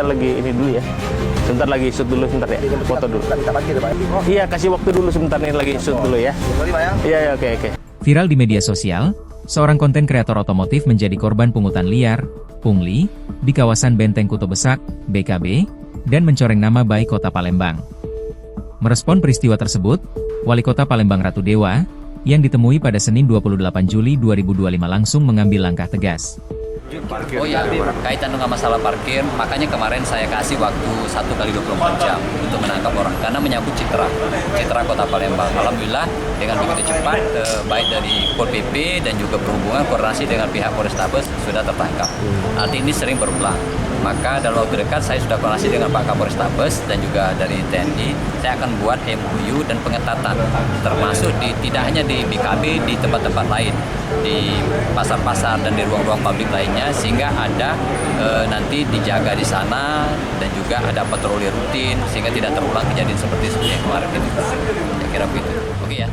Lagi ini dulu ya. Sebentar lagi shoot dulu sebentar ya. Foto dulu. Iya, kasih waktu dulu sebentar nih lagi shoot dulu ya. Iya, ya, oke. Viral di media sosial, seorang konten kreator otomotif menjadi korban pungutan liar, pungli, di kawasan Benteng Kuto Besak, BKB, dan mencoreng nama baik Kota Palembang. Merespon peristiwa tersebut, Wali Kota Palembang Ratu Dewa, yang ditemui pada Senin 28 Juli 2025 langsung mengambil langkah tegas. Oh ya, kaitan dengan masalah parkir, makanya kemarin saya kasih waktu 1x24 jam untuk menangkap orang, karena menyambut citra Kota Palembang. Alhamdulillah dengan begitu cepat, baik dari Pol PP dan juga perhubungan koordinasi dengan pihak Polrestabes sudah tertangkap. Nanti ini sering berulang, maka dalam waktu dekat saya sudah koordinasi dengan Pak Kapolrestabes dan juga dari TNI, saya akan buat MOU dan pengetatan, termasuk tidak hanya di BKB, di tempat-tempat lain, di pasar-pasar dan di ruang-ruang publik lainnya, sehingga ada nanti dijaga di sana dan juga ada patroli rutin sehingga tidak terulang kejadian seperti yang kemarin itu. Saya kira begitu. Oke ya.